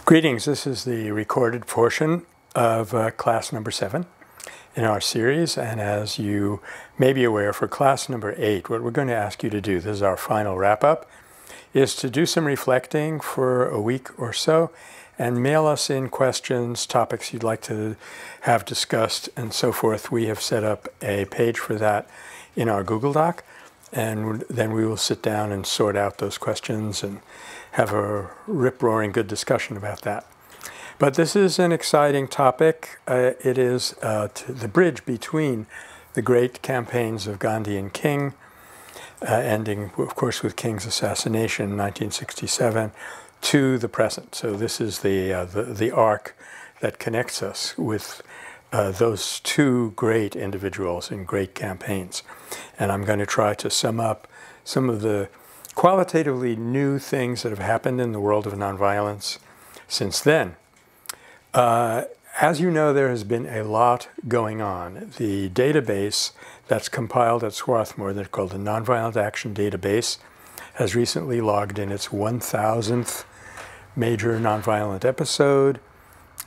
Greetings, this is the recorded portion of class number 7 in our series, and as you may be aware, for class number 8, what we're going to ask you to do, this is our final wrap-up, is to do some reflecting for a week or so and mail us in questions, topics you'd like to have discussed, and so forth. We have set up a page for that in our Google Doc, and then we will sit down and sort out those questions and have a rip-roaring good discussion about that. But this is an exciting topic. It is the bridge between the great campaigns of Gandhi and King, ending, of course, with King's assassination in 1967, to the present. So this is the arc that connects us with those two great individuals in great campaigns. And I'm going to try to sum up some of the qualitatively new things that have happened in the world of nonviolence since then. As you know, there has been a lot going on. The database that's compiled at Swarthmore, that's called the Nonviolent Action Database, has recently logged in its 1,000th major nonviolent episode.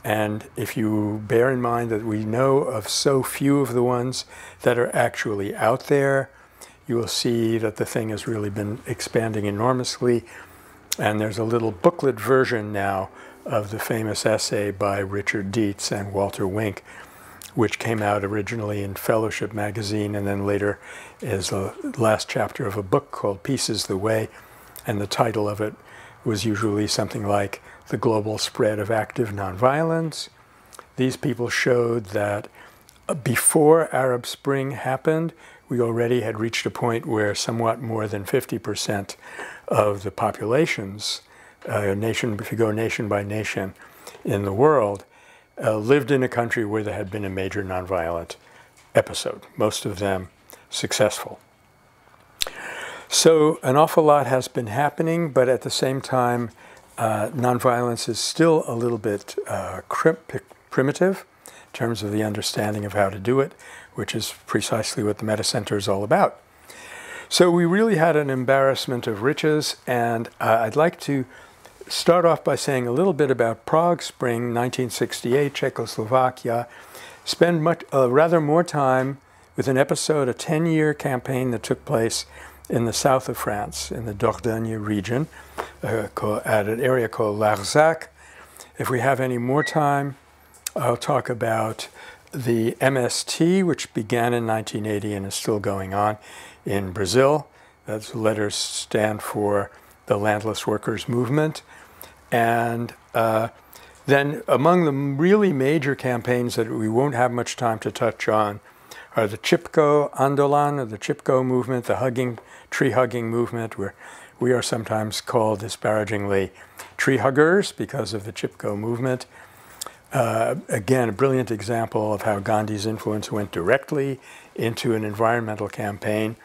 And if you bear in mind that we know of so few of the ones that are actually out there, you will see that the thing has really been expanding enormously. And there's a little booklet version now of the famous essay by Richard Dietz and Walter Wink, which came out originally in Fellowship magazine and then later as the last chapter of a book called Peace is the Way. And the title of it was usually something like The Global Spread of Active Nonviolence. These people showed that before Arab Spring happened, we already had reached a point where somewhat more than 50% of the populations, if you go nation by nation in the world, lived in a country where there had been a major nonviolent episode, most of them successful. So an awful lot has been happening, but at the same time, nonviolence is still a little bit primitive in terms of the understanding of how to do it, which is precisely what the Metta Center is all about. So we really had an embarrassment of riches, and I'd like to start off by saying a little bit about Prague Spring, 1968, Czechoslovakia. Spend rather more time with an episode, a 10-year campaign that took place in the south of France, in the Dordogne region, at an area called Larzac. If we have any more time, I'll talk about the MST, which began in 1980 and is still going on in Brazil. Those letters stand for the Landless Workers Movement. And then among the really major campaigns that we won't have much time to touch on are the Chipko Andolan, or the Chipko movement, the tree-hugging movement, where we are sometimes called disparagingly tree huggers because of the Chipko movement. Again, a brilliant example of how Gandhi's influence went directly into an environmental campaign.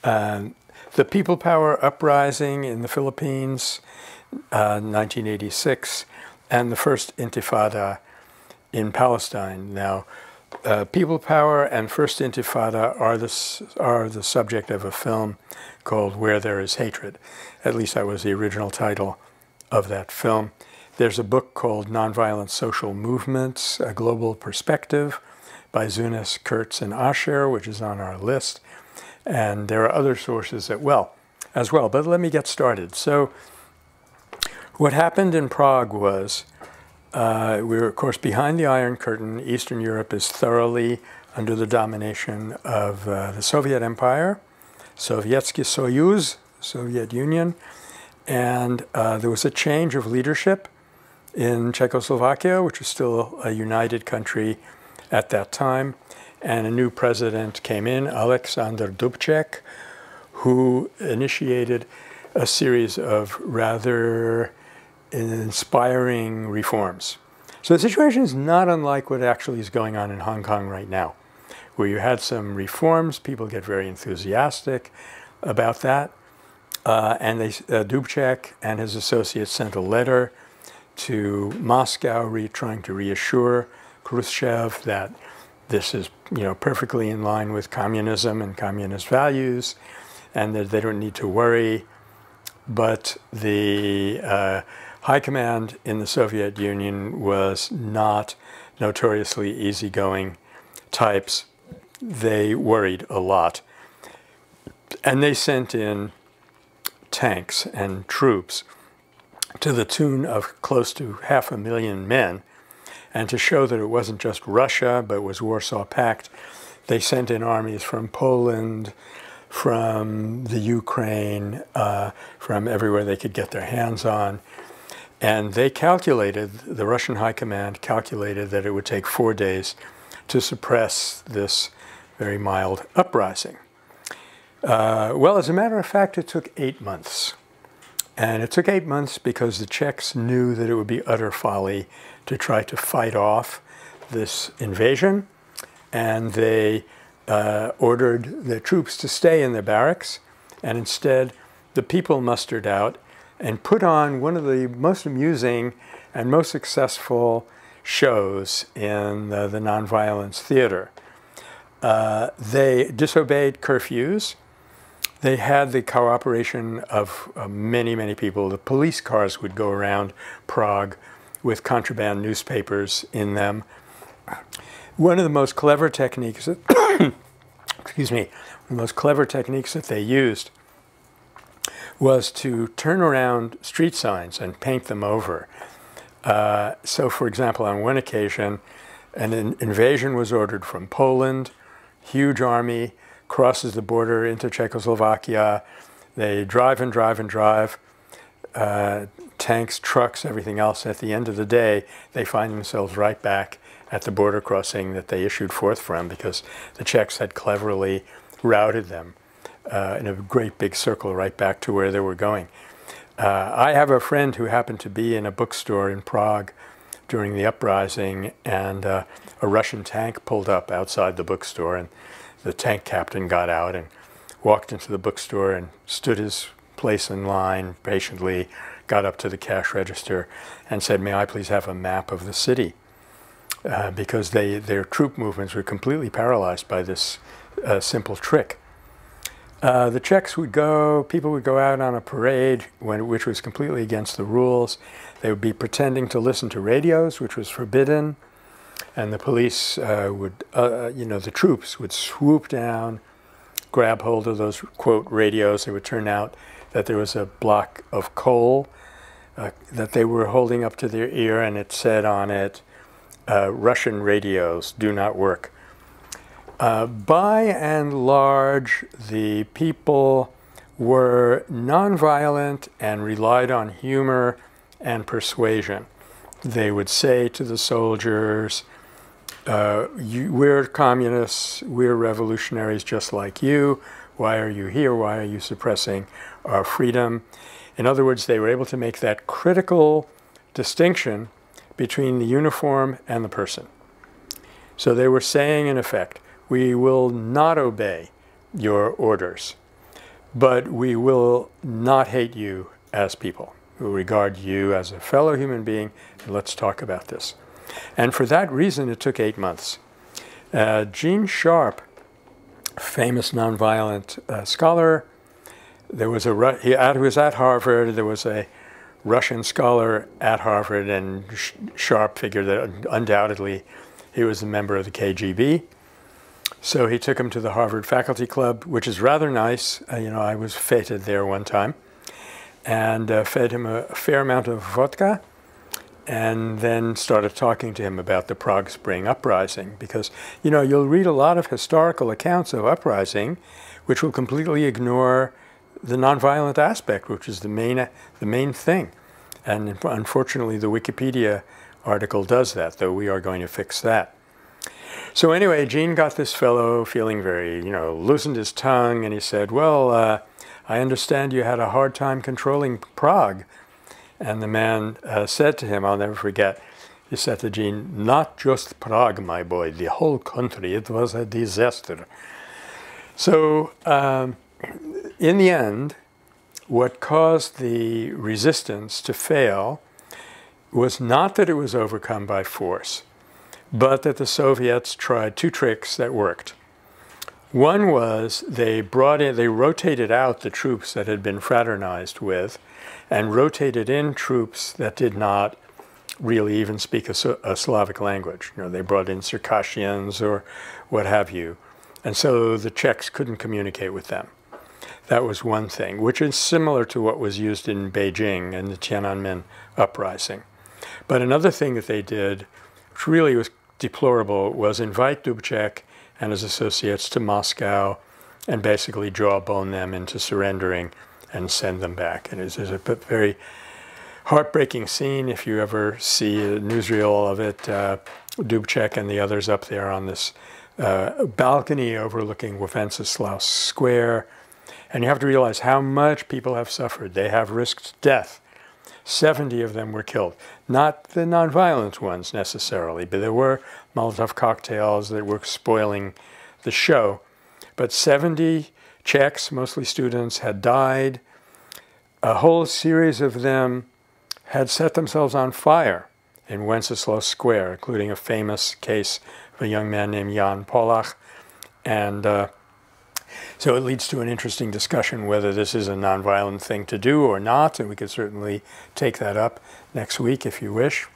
The People Power Uprising in the Philippines, 1986, and the First Intifada in Palestine. Now, People Power and First Intifada are the subject of a film called Where There Is Hatred. At least that was the original title of that film. There's a book called Nonviolent Social Movements, A Global Perspective by Zunis, Kurtz, and Asher, which is on our list. And there are other sources as well. But let me get started. So what happened in Prague was we were, of course, behind the Iron Curtain. Eastern Europe is thoroughly under the domination of the Soviet Empire, Sovietsky Soyuz, Soviet Union. And there was a change of leadership in Czechoslovakia, which was still a united country at that time. And a new president came in, Alexander Dubček, who initiated a series of rather inspiring reforms. So the situation is not unlike what actually is going on in Hong Kong right now, where you had some reforms, people get very enthusiastic about that. And Dubček and his associates sent a letter to Moscow trying to reassure Khrushchev that this is perfectly in line with communism and communist values, and that they don't need to worry. But the high command in the Soviet Union was not notoriously easygoing types. They worried a lot. And they sent in tanks and troops to the tune of close to 500,000 men. And to show that it wasn't just Russia, but it was Warsaw Pact, they sent in armies from Poland, from the Ukraine, from everywhere they could get their hands on. And they calculated, the Russian high command calculated that it would take 4 days to suppress this very mild uprising. Well, as a matter of fact, it took 8 months. And it took 8 months because the Czechs knew that it would be utter folly to try to fight off this invasion. And they ordered the troops to stay in their barracks. And instead, the people mustered out and put on one of the most amusing and most successful shows in the Nonviolence theater. They disobeyed curfews. They had the cooperation of many, many people. The police cars would go around Prague with contraband newspapers in them. One of the most clever techniques that, excuse me, one of the most clever techniques that they used was to turn around street signs and paint them over. So, for example, on one occasion, an invasion was ordered from Poland, huge army, crosses the border into Czechoslovakia. They drive and drive and drive, tanks, trucks, everything else. At the end of the day, they find themselves right back at the border crossing that they issued forth from, because the Czechs had cleverly routed them in a great big circle right back to where they were going. I have a friend who happened to be in a bookstore in Prague during the uprising, and a Russian tank pulled up outside the bookstore, and the tank captain got out and walked into the bookstore and stood his place in line patiently, got up to the cash register and said, "May I please have a map of the city?" Because their troop movements were completely paralyzed by this simple trick. The Czechs would go, people would go out on a parade which was completely against the rules. They would be pretending to listen to radios, which was forbidden. And the police the troops would swoop down, grab hold of those, quote, radios. It would turn out that there was a block of coal that they were holding up to their ear, and it said on it, "Russian radios do not work." By and large, the people were nonviolent and relied on humor and persuasion. They would say to the soldiers, we're communists, we're revolutionaries just like you. Why are you here? Why are you suppressing our freedom? In other words, they were able to make that critical distinction between the uniform and the person. So they were saying, in effect, we will not obey your orders, but we will not hate you as people. We'll regard you as a fellow human being, and let's talk about this. And for that reason, it took 8 months. Gene Sharp, famous nonviolent scholar, he was at Harvard. There was a Russian scholar at Harvard, and Sharp figured that undoubtedly he was a member of the KGB. So he took him to the Harvard Faculty Club, which is rather nice. I was feted there one time, and fed him a fair amount of vodka, and then started talking to him about the Prague Spring uprising. Because, you'll read a lot of historical accounts of uprising which will completely ignore the nonviolent aspect, which is the main thing. And unfortunately, the Wikipedia article does that, though we are going to fix that. So anyway, Gene got this fellow feeling very, loosened his tongue, and he said, "Well, I understand you had a hard time controlling Prague." And the man said to him, I'll never forget, he said to Gene, "Not just Prague, my boy, the whole country, it was a disaster." So in the end, what caused the resistance to fail was not that it was overcome by force, but that the Soviets tried two tricks that worked. One was they rotated out the troops that had been fraternized with, and rotated in troops that did not really even speak a Slavic language. You know, they brought in Circassians or what have you. And so the Czechs couldn't communicate with them. That was one thing, which is similar to what was used in Beijing and the Tiananmen uprising. But another thing that they did, which really was deplorable, was invite Dubček and his associates to Moscow and basically jawbone them into surrendering and send them back. And it's a very heartbreaking scene. If you ever see a newsreel of it, Dubček and the others up there on this balcony overlooking Wenceslas Square. And you have to realize how much people have suffered. They have risked death. 70 of them were killed. Not the nonviolent ones necessarily, but there were Molotov cocktails that were spoiling the show. But 70 Czechs, mostly students, had died. A whole series of them had set themselves on fire in Wenceslas Square, including a famous case of a young man named Jan Polach. And so it leads to an interesting discussion whether this is a nonviolent thing to do or not, and we could certainly take that up next week if you wish.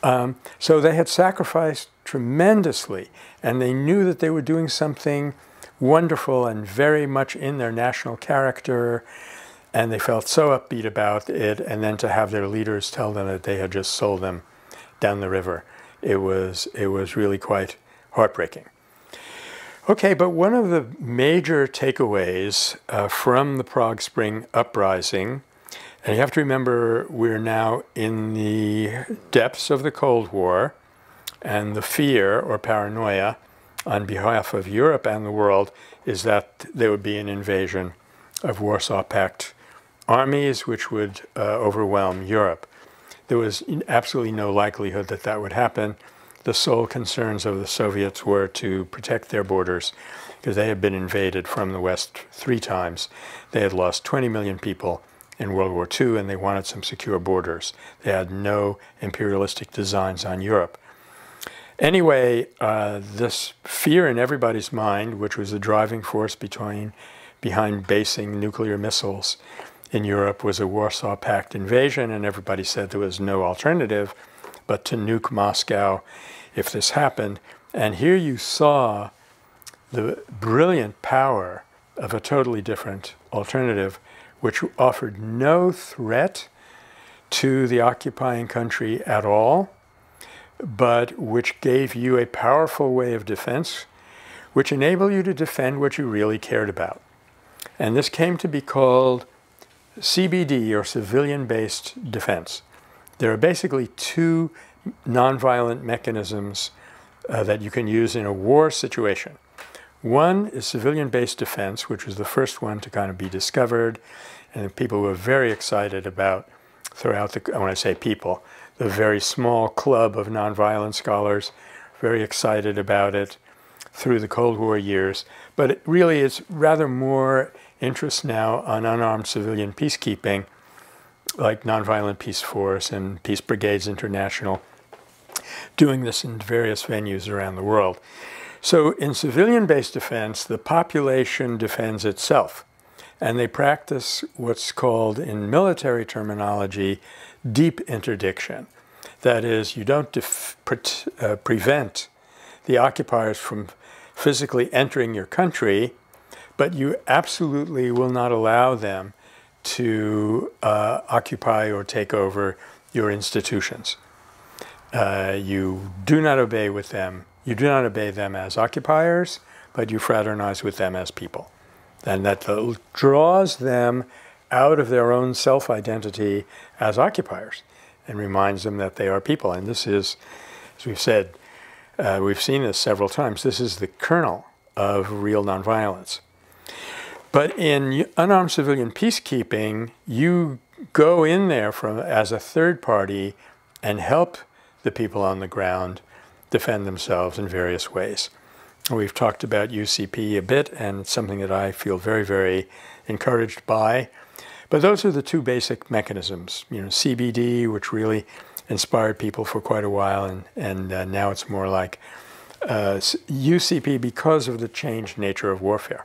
So they had sacrificed tremendously, and they knew that they were doing something wonderful and very much in their national character, and they felt so upbeat about it, and then to have their leaders tell them that they had just sold them down the river, it was really quite heartbreaking. Okay, but one of the major takeaways from the Prague Spring Uprising, and you have to remember we're now in the depths of the Cold War, and the fear or paranoia on behalf of Europe and the world is that there would be an invasion of Warsaw Pact armies which would overwhelm Europe. There was absolutely no likelihood that that would happen. The sole concerns of the Soviets were to protect their borders because they had been invaded from the West 3 times. They had lost 20 million people in World War II, and they wanted some secure borders. They had no imperialistic designs on Europe. Anyway, this fear in everybody's mind, which was the driving force behind basing nuclear missiles in Europe, was a Warsaw Pact invasion, and everybody said there was no alternative but to nuke Moscow if this happened. And here you saw the brilliant power of a totally different alternative, which offered no threat to the occupying country at all, but which gave you a powerful way of defense, which enabled you to defend what you really cared about. And this came to be called CBD, or civilian-based defense. There are basically 2 nonviolent mechanisms that you can use in a war situation. One is civilian-based defense, which was the first one to kind of be discovered, and people were very excited about throughout the, when I say people, the very small club of nonviolent scholars, very excited about it through the Cold War years. But it really is rather more interest now on unarmed civilian peacekeeping, like Nonviolent Peace Force and Peace Brigades International, doing this in various venues around the world. So in civilian-based defense, the population defends itself, and they practice what's called, in military terminology, deep interdiction. That is, you don't prevent the occupiers from physically entering your country, but you absolutely will not allow them to occupy or take over your institutions. You do not obey with them. You do not obey them as occupiers, but you fraternize with them as people. And that draws them out of their own self-identity as occupiers and reminds them that they are people. And this is, as we've said, we've seen this several times, this is the kernel of real nonviolence. But in unarmed civilian peacekeeping, you go in there as a third party and help the people on the ground defend themselves in various ways. We've talked about UCP a bit, and it's something that I feel very, very encouraged by. But those are the 2 basic mechanisms. You know, CBD, which really inspired people for quite a while, and now it's more like UCP because of the changed nature of warfare.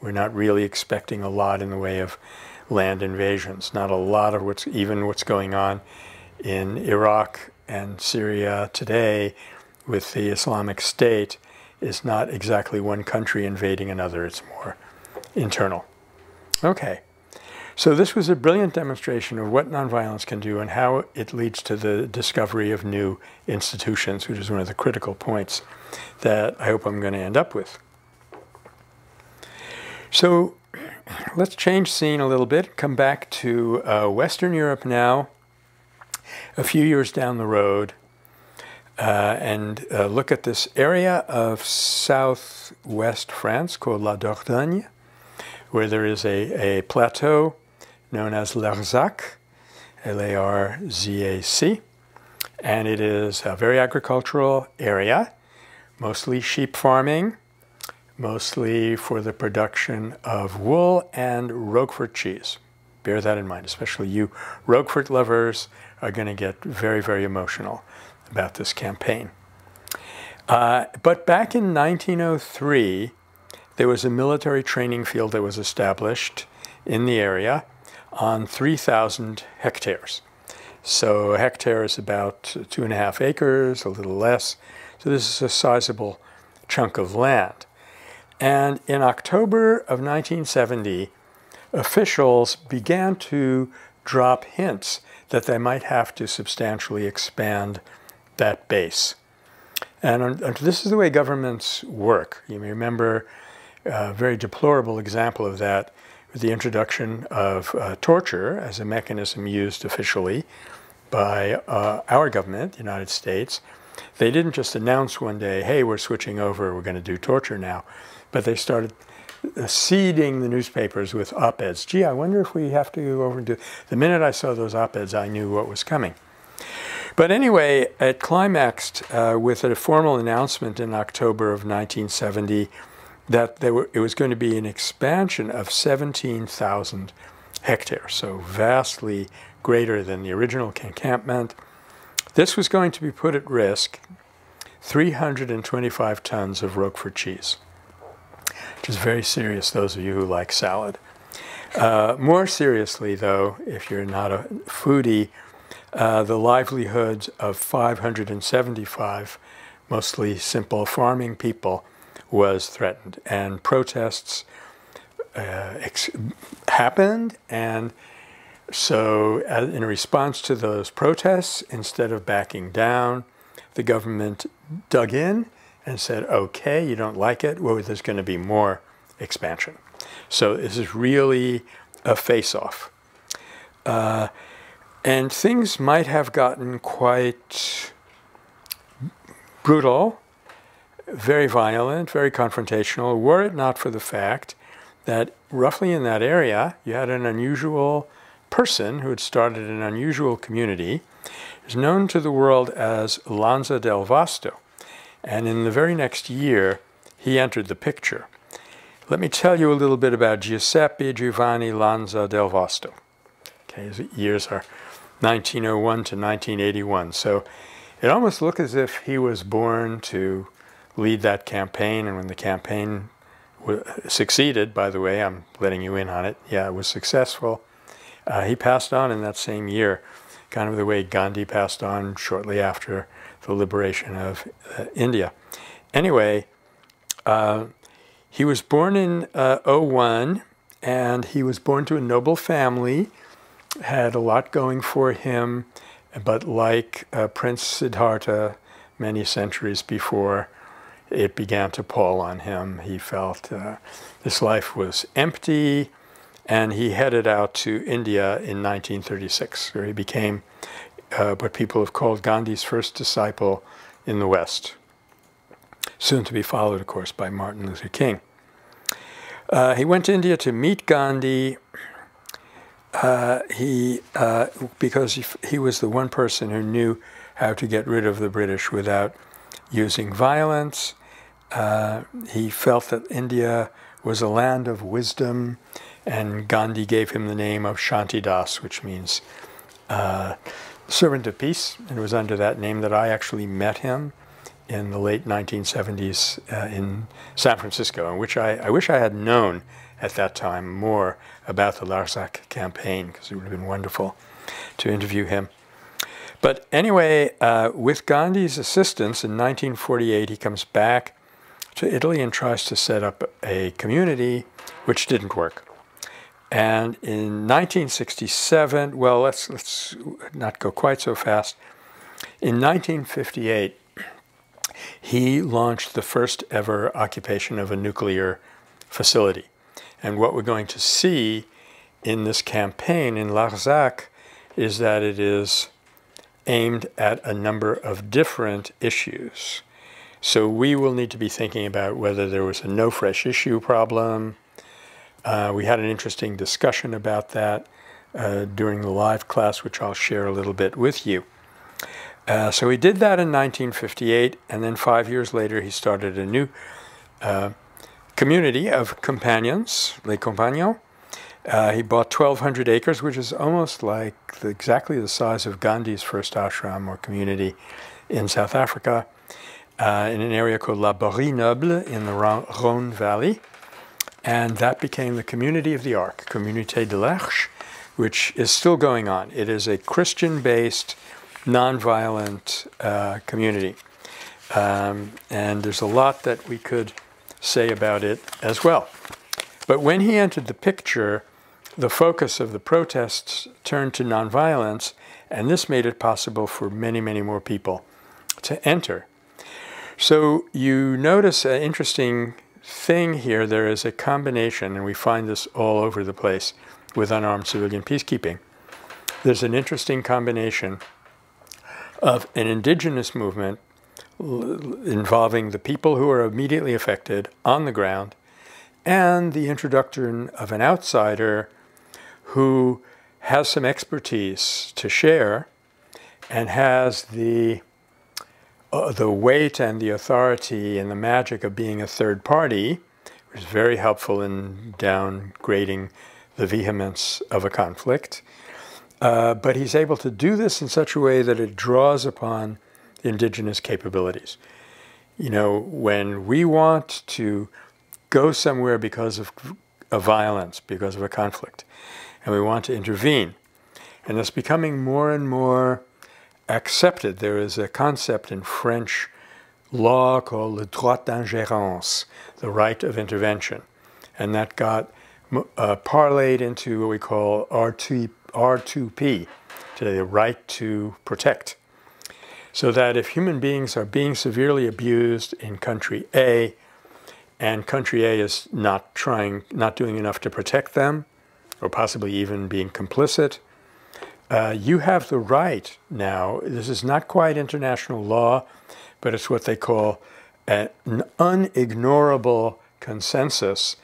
We're not really expecting a lot in the way of land invasions. Not a lot of what's going on in Iraq and Syria today with the Islamic State is not exactly one country invading another. It's more internal. Okay. So this was a brilliant demonstration of what nonviolence can do and how it leads to the discovery of new institutions, which is one of the critical points that I hope I'm going to end up with. So let's change scene a little bit, come back to Western Europe now, a few years down the road, and look at this area of southwest France called La Dordogne, where there is a plateau known as Larzac, L-A-R-Z-A-C, and it is a very agricultural area, mostly sheep farming, mostly for the production of wool and Roquefort cheese. Bear that in mind, especially you Roquefort lovers are going to get very, very emotional about this campaign. But back in 1903, there was a military training field that was established in the area on 3,000 hectares. So a hectare is about 2.5 acres, a little less. So this is a sizable chunk of land. And in October of 1970, officials began to drop hints that they might have to substantially expand that base. And this is the way governments work. You may remember a very deplorable example of that with the introduction of torture as a mechanism used officially by our government, the United States. They didn't just announce one day, hey, we're switching over, we're going to do torture now. But they started seeding the newspapers with op-eds. Gee, I wonder if we have to go over and do... The minute I saw those op-eds, I knew what was coming. But anyway, it climaxed with a formal announcement in October of 1970 that it was going to be an expansion of 17,000 hectares, so vastly greater than the original encampment. This was going to be put at risk 325 tons of Roquefort cheese, which is very serious, those of you who like salad. More seriously, though, if you're not a foodie, the livelihoods of 575 mostly simple farming people was threatened, and protests happened, and so in response to those protests, instead of backing down, the government dug in and said, okay, you don't like it, well, there's going to be more expansion. So this is really a face-off. And things might have gotten quite brutal, very violent, very confrontational, were it not for the fact that roughly in that area, you had an unusual person who had started an unusual community. Is known to the world as Lanza del Vasto. And in the very next year, he entered the picture. Let me tell you a little bit about Giuseppe Giovanni Lanza del Vasto. Okay, his years are 1901 to 1981. So it almost looked as if he was born to lead that campaign. And when the campaign succeeded, by the way, I'm letting you in on it. Yeah, it was successful. He passed on in that same year, kind of the way Gandhi passed on shortly after the liberation of India. Anyway, he was born in 01, and he was born to a noble family, had a lot going for him, but like Prince Siddhartha many centuries before, it began to pall on him. He felt this life was empty, and he headed out to India in 1936, where he became what people have called Gandhi's first disciple in the West, soon to be followed, of course, by Martin Luther King. He went to India to meet Gandhi because he was the one person who knew how to get rid of the British without using violence. He felt that India was a land of wisdom, and Gandhi gave him the name of Shantidas, which means servant of peace. And it was under that name that I actually met him in the late 1970s in San Francisco, in which I wish I had known at that time more about the Larzac campaign, because it would have been wonderful to interview him. But anyway, with Gandhi's assistance, in 1948, he comes back to Italy and tries to set up a community, which didn't work. And in 1967, well, let's not go quite so fast. In 1958, he launched the first ever occupation of a nuclear facility. And what we're going to see in this campaign in Larzac is that it is aimed at a number of different issues. So we will need to be thinking about whether there was a no fresh issue problem. We had an interesting discussion about that during the live class, which I'll share a little bit with you. So he did that in 1958, and then 5 years later he started a new community of companions, les compagnons. He bought 1,200 acres, which is almost like exactly the size of Gandhi's first ashram or community in South Africa, in an area called La Borie Noble in the Rhône Valley. And that became the Community of the Ark, Communauté de l'Arche, which is still going on. It is a Christian-based, nonviolent community. And there's a lot that we could say about it as well. But when he entered the picture, the focus of the protests turned to nonviolence, and this made it possible for many, many more people to enter. So you notice an interesting thing here. There is a combination, and we find this all over the place with unarmed civilian peacekeeping. There's an interesting combination of an indigenous movement involving the people who are immediately affected on the ground, and the introduction of an outsider who has some expertise to share and has the weight and the authority and the magic of being a third party, which is very helpful in downgrading the vehemence of a conflict. But he's able to do this in such a way that it draws upon indigenous capabilities. You know, when we want to go somewhere because of violence, because of a conflict, and we want to intervene, and it's becoming more and more accepted. There is a concept in French law called le droit d'ingérence, the right of intervention, and that got parlayed into what we call R2P, today, the right to protect. So that if human beings are being severely abused in country A, and country A is not doing enough to protect them, or possibly even being complicit, you have the right now, this is not quite international law, but it's what they call an unignorable consensus.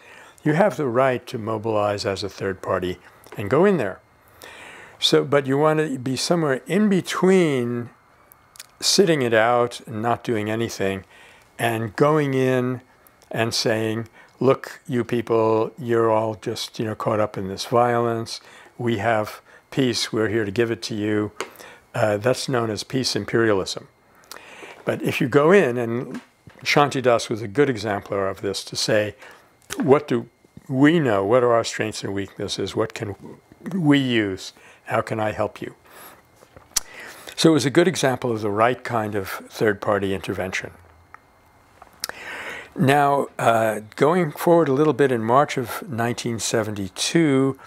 You have the right to mobilize as a third party and go in there. So, but you want to be somewhere in between sitting it out and not doing anything and going in and saying, look, you people, you're all just, caught up in this violence. We have peace. We're here to give it to you. That's known as peace imperialism. But if you go in, and Shantidas was a good exemplar of this, to say, what do we know? What are our strengths and weaknesses? What can we use? How can I help you? So it was a good example of the right kind of third-party intervention. Now, going forward a little bit, in March of 1972,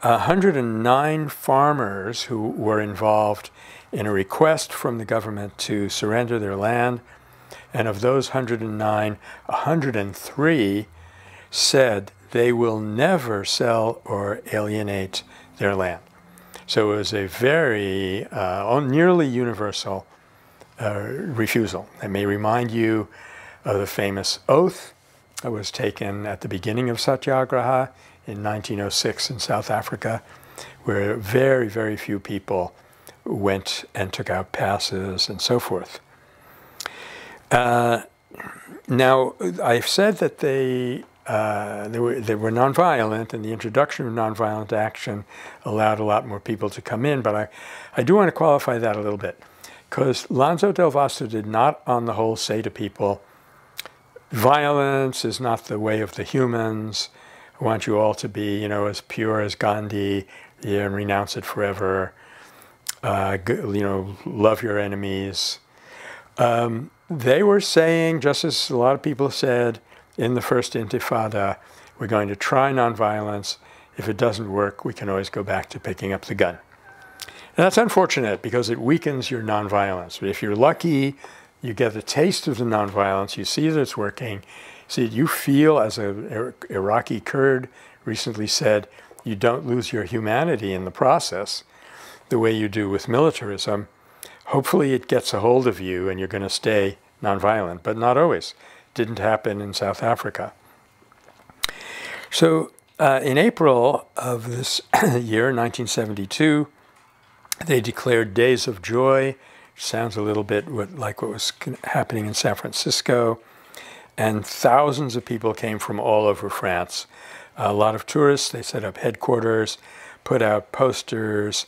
109 farmers who were involved in a request from the government to surrender their land, and of those 109, 103 said they will never sell or alienate their land. So it was a very nearly universal refusal. It may remind you of the famous oath that was taken at the beginning of Satyagraha in 1906 in South Africa, where very, very few people went and took out passes and so forth. Now, I've said that they were nonviolent, and the introduction of nonviolent action allowed a lot more people to come in, but I do want to qualify that a little bit, Because Lanzo del Vasto did not, on the whole, say to people, violence is not the way of the humans. I want you all to be, you know, as pure as Gandhi, and renounce it forever. You know, love your enemies. They were saying, just as a lot of people said in the first Intifada, we're going to try nonviolence. If it doesn't work, we can always go back to picking up the gun. And that's unfortunate because it weakens your nonviolence. But if you're lucky, you get the taste of the nonviolence, you see that it's working, see, you feel, as an Iraqi Kurd recently said, you don't lose your humanity in the process the way you do with militarism. Hopefully it gets a hold of you and you're going to stay nonviolent, but not always. Didn't happen in South Africa. So in April of this year, 1972, they declared Days of Joy. Sounds a little bit like what was happening in San Francisco. And thousands of people came from all over France. A lot of tourists. They set up headquarters, put out posters,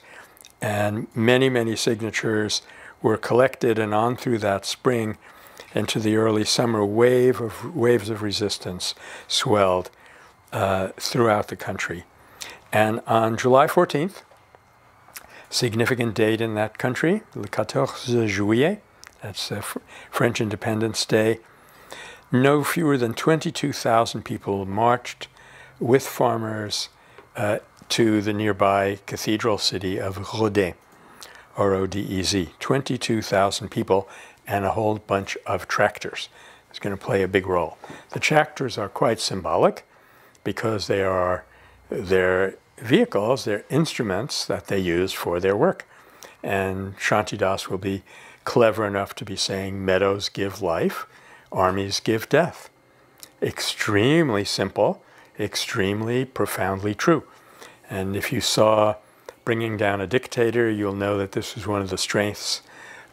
and many, many signatures were collected. And on through that spring into the early summer, waves of resistance swelled throughout the country. And on July 14th, significant date in that country, le 14 juillet, that's French Independence Day, no fewer than 22,000 people marched with farmers to the nearby cathedral city of Rodez, R-O-D-E-Z. 22,000 people and a whole bunch of tractors. It's going to play a big role. The tractors are quite symbolic because they are their vehicles, their instruments that they use for their work. And Shantidas will be clever enough to be saying, meadows give life, armies give death. Extremely simple, extremely profoundly true. And if you saw Bringing Down a Dictator, you'll know that this was one of the strengths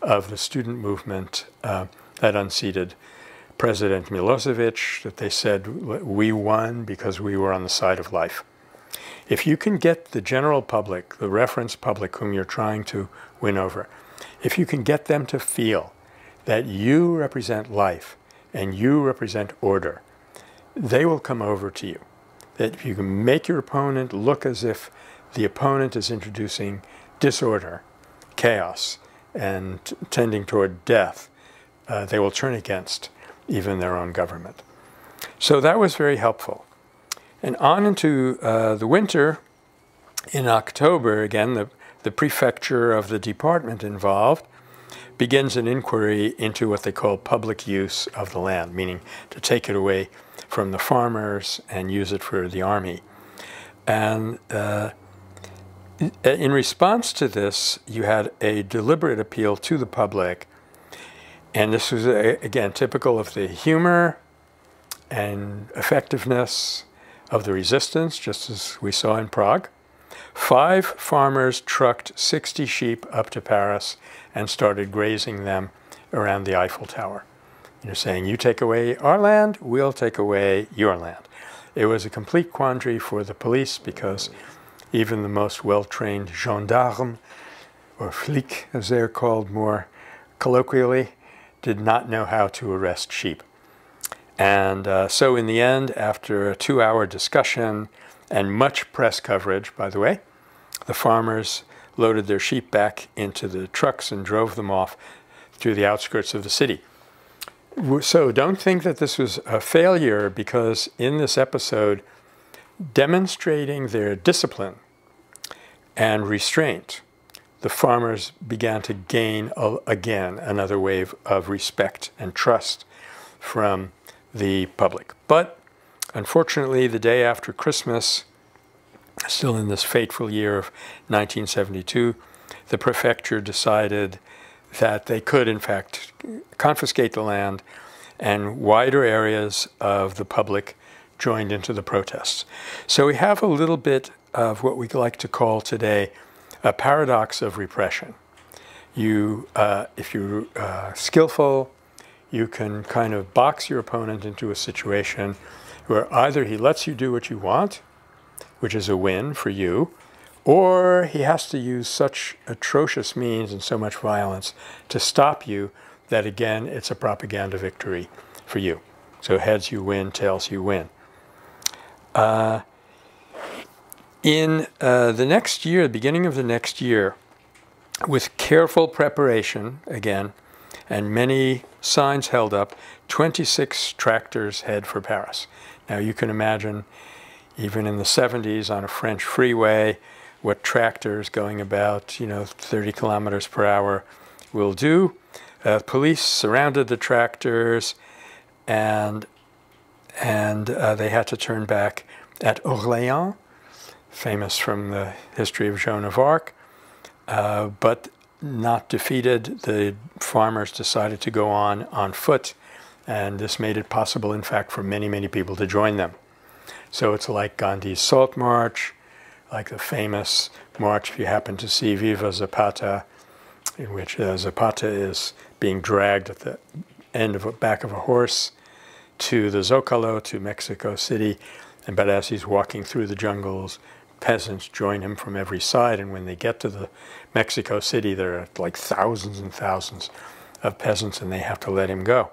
of the student movement that unseated President Milosevic, that they said, we won because we were on the side of life. If you can get the general public, the reference public whom you're trying to win over, if you can get them to feel that you represent life and you represent order, they will come over to you. That if you can make your opponent look as if the opponent is introducing disorder, chaos, and tending toward death, they will turn against even their own government. So that was very helpful. And on into the winter, in October, again, the prefecture of the department involved begins an inquiry into what they call public use of the land, meaning to take it away from the farmers and use it for the army. And in response to this, you had a deliberate appeal to the public. And this was, again, typical of the humor and effectiveness of the resistance, just as we saw in Prague. 5 farmers trucked 60 sheep up to Paris and started grazing them around the Eiffel Tower. You're saying, you take away our land, we'll take away your land. It was a complete quandary for the police because even the most well-trained gendarme, or flic as they're called more colloquially, did not know how to arrest sheep. And so in the end, after a 2-hour discussion and much press coverage, by the way, the farmers loaded their sheep back into the trucks and drove them off through the outskirts of the city. So don't think that this was a failure, because in this episode, demonstrating their discipline and restraint, the farmers began to gain, again, another wave of respect and trust from the public. But unfortunately, the day after Christmas, still in this fateful year of 1972, the prefecture decided that they could, in fact, confiscate the land, and wider areas of the public joined into the protests. So we have a little bit of what we like to call today a paradox of repression. You, if you're skillful, you can kind of box your opponent into a situation where either he lets you do what you want, which is a win for you, or he has to use such atrocious means and so much violence to stop you that, again, it's a propaganda victory for you. So heads you win, tails you win. In the next year, the beginning of the next year, with careful preparation, again, and many signs held up, 26 tractors head for Paris. Now you can imagine, even in the 70s on a French freeway, what tractors going about, 30 kilometers per hour will do. Police surrounded the tractors, and they had to turn back at Orléans, famous from the history of Joan of Arc, but not defeated. The farmers decided to go on foot, and this made it possible, in fact, for many, many people to join them. So it's like Gandhi's Salt March, like the famous march, if you happen to see Viva Zapata, in which Zapata is being dragged at the back of a horse to the Zocalo, to Mexico City, but as he's walking through the jungles, peasants join him from every side, and when they get to the Mexico City, there are like thousands and thousands of peasants, and they have to let him go.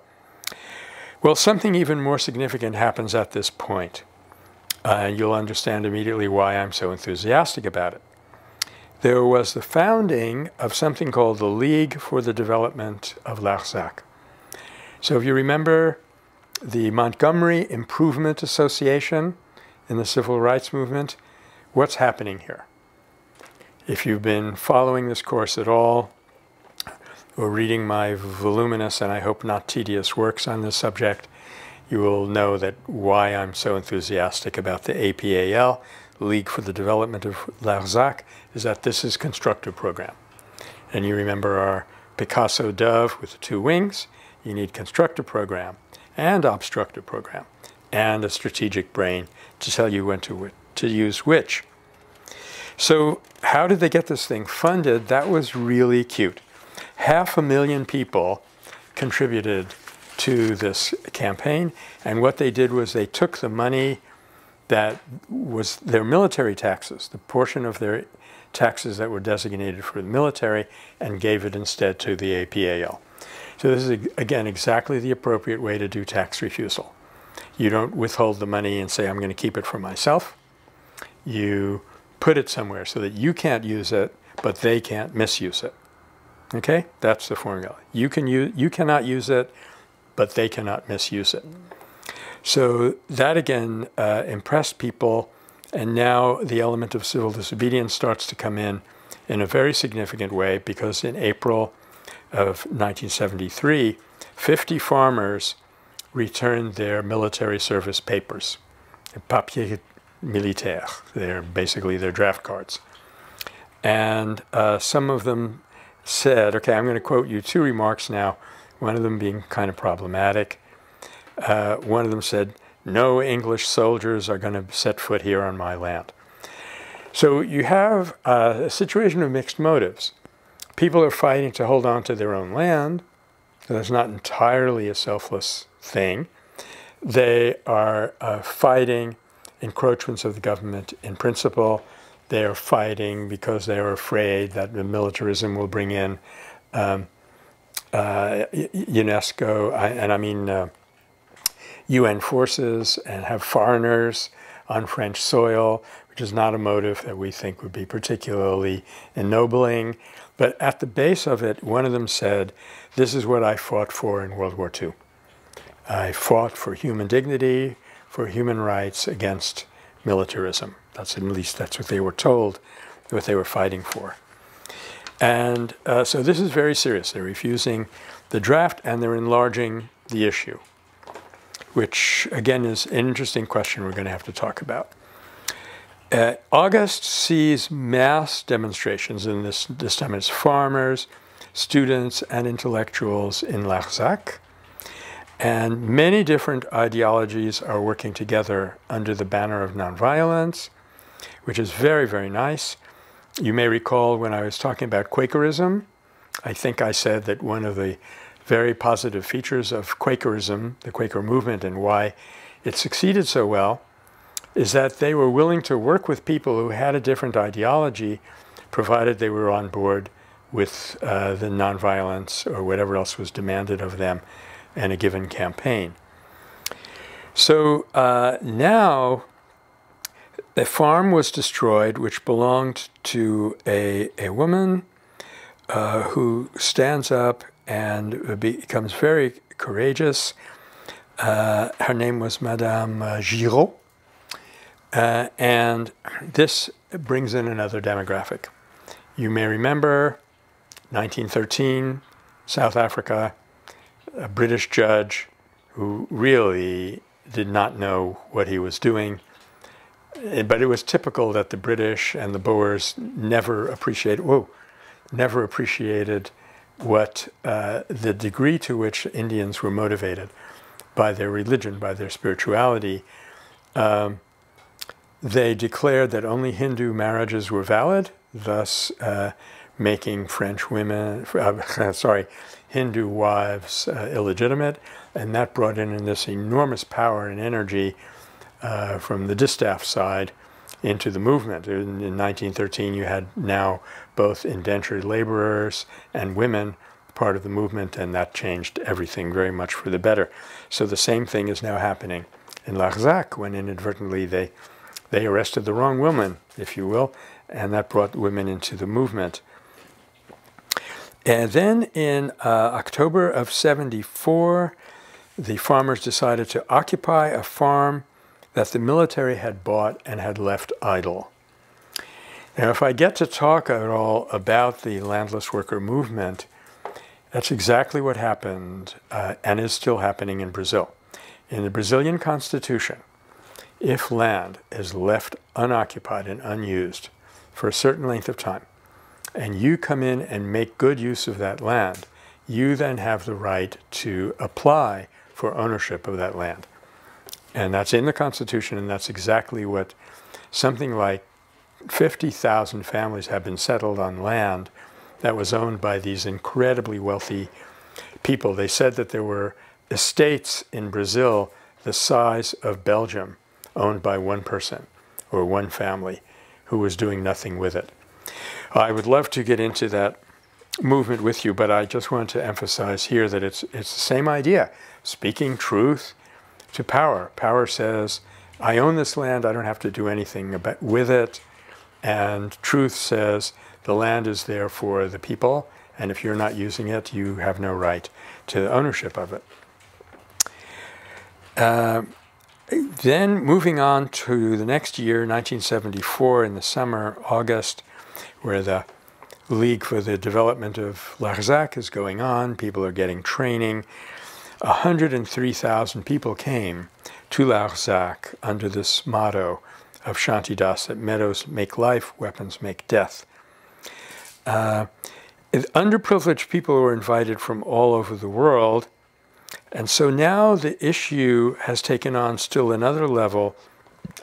Well, something even more significant happens at this point. You'll understand immediately why I'm so enthusiastic about it. There was the founding of something called the League for the Development of Larzac. So if you remember the Montgomery Improvement Association in the Civil Rights Movement, what's happening here? If you've been following this course at all, or reading my voluminous and I hope not tedious works on this subject, you will know that why I'm so enthusiastic about the APAL, League for the Development of Larzac, is that this is a constructive program. And you remember our Picasso dove with the two wings. You need constructive program and obstructive program and a strategic brain to tell you when to use which. So how did they get this thing funded? That was really cute. 500,000 people contributed to this campaign, and what they did was they took the money that was their military taxes, the portion of their taxes that were designated for the military, and gave it instead to the APAL. So this is, again, exactly the appropriate way to do tax refusal. You don't withhold the money and say, I'm going to keep it for myself. You put it somewhere so that you can't use it, but they can't misuse it. Okay? That's the formula. You cannot use it, but they cannot misuse it. So that, again, impressed people, and now the element of civil disobedience starts to come in a very significant way, because in April of 1973, 50 farmers returned their military service papers, papiers militaires. They're basically their draft cards. And some of them said, okay, I'm going to quote you two remarks now, one of them being kind of problematic. One of them said, no English soldiers are going to set foot here on my land. So you have a situation of mixed motives. People are fighting to hold on to their own land. So that's not entirely a selfless thing. They are fighting encroachments of the government in principle. They are fighting because they are afraid that the militarism will bring in UNESCO, and I mean UN forces, and have foreigners on French soil, which is not a motive that we think would be particularly ennobling. But at the base of it, one of them said, this is what I fought for in World War II. I fought for human dignity, for human rights against militarism. At least that's what they were told, what they were fighting for. And so this is very serious. They're refusing the draft, and they're enlarging the issue, which, again, is an interesting question we're going to have to talk about. August sees mass demonstrations, and this time it's farmers, students, and intellectuals in Larzac. And many different ideologies are working together under the banner of nonviolence, which is very, very nice. You may recall when I was talking about Quakerism, I think I said that one of the very positive features of Quakerism, the Quaker movement, and why it succeeded so well, is that they were willing to work with people who had a different ideology, provided they were on board with the nonviolence or whatever else was demanded of them in a given campaign. So now a farm was destroyed which belonged to a woman who stands up and becomes very courageous. Her name was Madame Giraud. And this brings in another demographic. You may remember 1913, South Africa, a British judge who really did not know what he was doing. But it was typical that the British and the Boers never appreciated what the degree to which Indians were motivated by their religion, by their spirituality. They declared that only Hindu marriages were valid, thus making French women, Hindu wives illegitimate, and that brought in this enormous power and energy from the distaff side into the movement. In 1913, you had now both indentured laborers and women part of the movement, and that changed everything very much for the better. So the same thing is now happening in Larzac, when inadvertently they arrested the wrong woman, if you will, and that brought women into the movement. And then in October of '74, the farmers decided to occupy a farm that the military had bought and had left idle. Now, if I get to talk at all about the landless worker movement, that's exactly what happened and is still happening in Brazil. In the Brazilian Constitution, if land is left unoccupied and unused for a certain length of time, and you come in and make good use of that land, you then have the right to apply for ownership of that land. And that's in the Constitution, and that's exactly what something like 50,000 families have been settled on land that was owned by these incredibly wealthy people. They said that there were estates in Brazil the size of Belgium, owned by one person or one family who was doing nothing with it. I would love to get into that movement with you, but I just want to emphasize here that it's the same idea. Speaking truth to power. Power says, I own this land, I don't have to do anything with it. And truth says, the land is there for the people, and if you're not using it, you have no right to the ownership of it. Then moving on to the next year, 1974, in the summer, August, where the League for the Development of Larzac is going on, people are getting training. 103,000 people came to Larzac under this motto of Shantidas, that meadows make life, weapons make death. Underprivileged people were invited from all over the world, and so now the issue has taken on still another level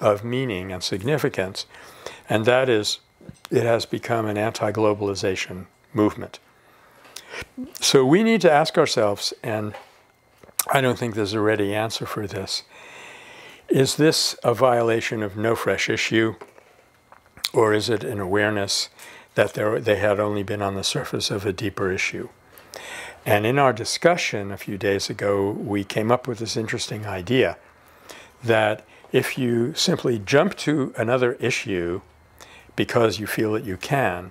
of meaning and significance, and that is it has become an anti-globalization movement. So we need to ask ourselves, and I don't think there's a ready answer for this, is this a violation of no fresh issue, or is it an awareness that they had only been on the surface of a deeper issue? And in our discussion a few days ago, we came up with this interesting idea that if you simply jump to another issue because you feel that you can,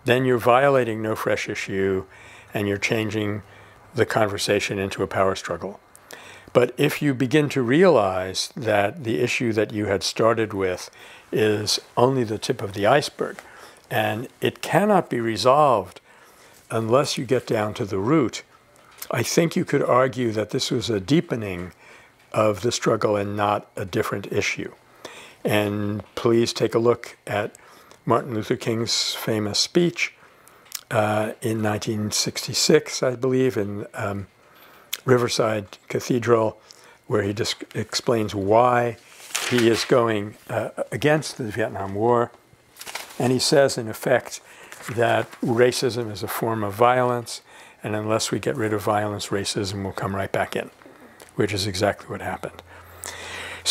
then you're violating no fresh issue and you're changing the conversation into a power struggle. But if you begin to realize that the issue that you had started with is only the tip of the iceberg, and it cannot be resolved unless you get down to the root, I think you could argue that this was a deepening of the struggle and not a different issue. And please take a look at Martin Luther King's famous speech in 1966, I believe, in Riverside Cathedral, where he just explains why he is going against the Vietnam War. And he says, in effect, that racism is a form of violence, and unless we get rid of violence, racism will come right back in, which is exactly what happened.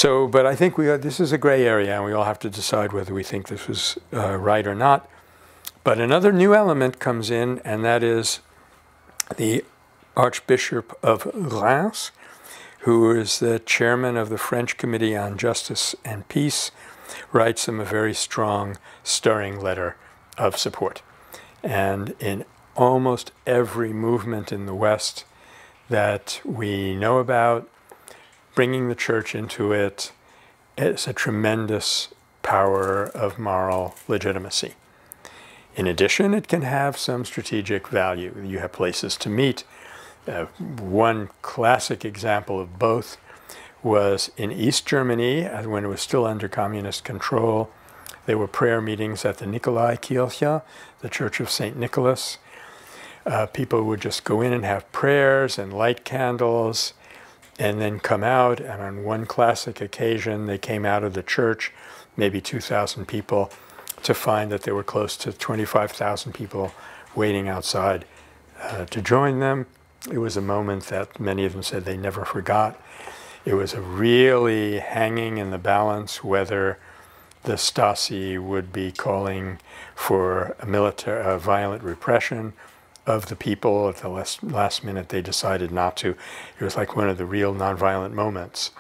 But I think this is a gray area, and we all have to decide whether we think this was right or not. But another new element comes in, and that is the Archbishop of Reims, who is the chairman of the French Committee on Justice and Peace, writes him a very strong, stirring letter of support. And in almost every movement in the West that we know about, bringing the church into it is a tremendous power of moral legitimacy. In addition, it can have some strategic value. You have places to meet. One classic example of both was in East Germany, when it was still under communist control. There were prayer meetings at the Nikolaikirche, the Church of St. Nicholas. People would just go in and have prayers and light candles and then come out. And on one classic occasion, they came out of the church, maybe 2,000 people, to find that there were close to 25,000 people waiting outside to join them. It was a moment that many of them said they never forgot. It was really hanging in the balance whether the Stasi would be calling for a violent repression of the people. At the last minute, they decided not to. It was like one of the real nonviolent moments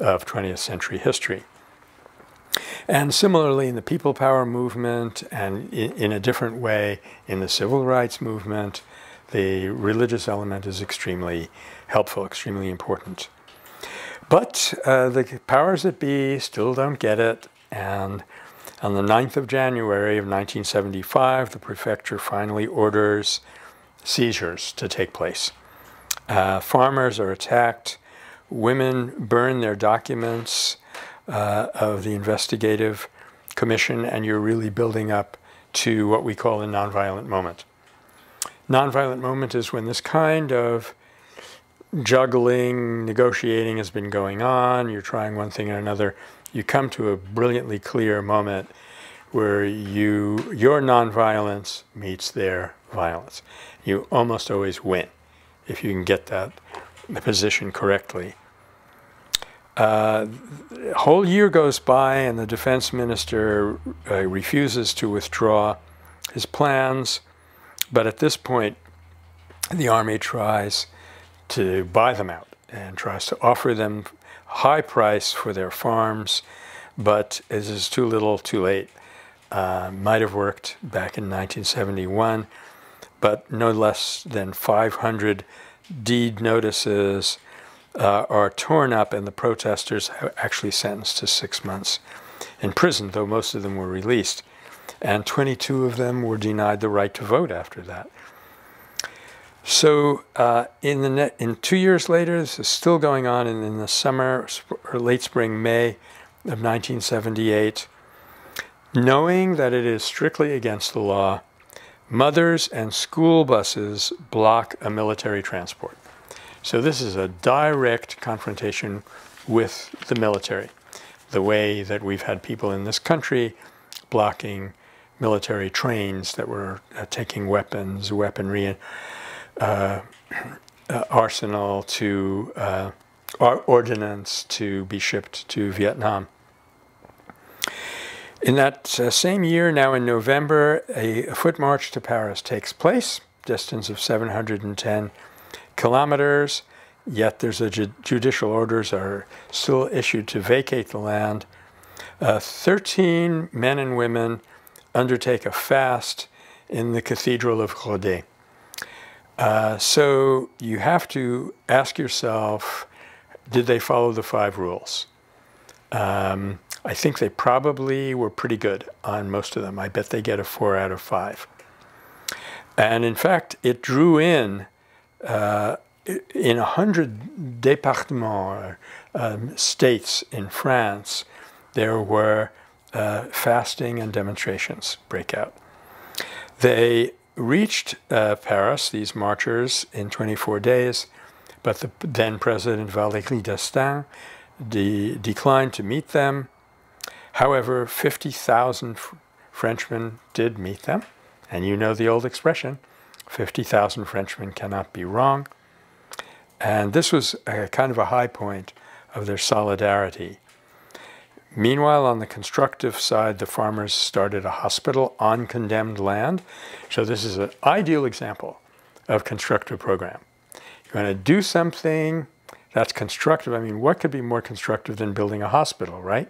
of 20th century history. And similarly, in the people power movement, and in a different way in the civil rights movement, the religious element is extremely helpful, extremely important. But the powers that be still don't get it. And on the 9th of January of 1975, the prefecture finally orders seizures to take place. Farmers are attacked. Women burn their documents of the investigative commission, and you're really building up to what we call a nonviolent moment. Nonviolent moment is when this kind of juggling, negotiating has been going on. You're trying one thing and another. You come to a brilliantly clear moment where your nonviolence meets their violence. You almost always win if you can get that position correctly. A whole year goes by and the defense minister refuses to withdraw his plans. But at this point, the army tries to buy them out and tries to offer them high price for their farms, but it is too little, too late. Might have worked back in 1971, but no less than 500 deed notices are torn up, and the protesters are actually sentenced to 6 months in prison, though most of them were released. And 22 of them were denied the right to vote after that. So in 2 years later, this is still going on, and in the summer or late spring, May of 1978, knowing that it is strictly against the law, mothers and school buses block a military transport. So this is a direct confrontation with the military, the way that we've had people in this country blocking military trains that were taking weapons, weaponry, arsenal to ordnance to be shipped to Vietnam. In that same year, now in November, a foot march to Paris takes place, distance of 710 kilometers, yet there's judicial orders are still issued to vacate the land. 13 men and women undertake a fast in the Cathedral of Rodez. So you have to ask yourself, did they follow the 5 rules? I think they probably were pretty good on most of them. I bet they get a 4 out of 5. And in fact, it drew in 100 départements, states in France, there were fasting and demonstrations break out. They reached Paris, these marchers, in 24 days, but the then President Valéry Destin declined to meet them. However, 50,000 Frenchmen did meet them, and you know the old expression, 50,000 Frenchmen cannot be wrong. And this was a kind of a high point of their solidarity. Meanwhile, on the constructive side, the farmers started a hospital on condemned land. So this is an ideal example of constructive program. You're going to do something that's constructive. I mean, what could be more constructive than building a hospital, right?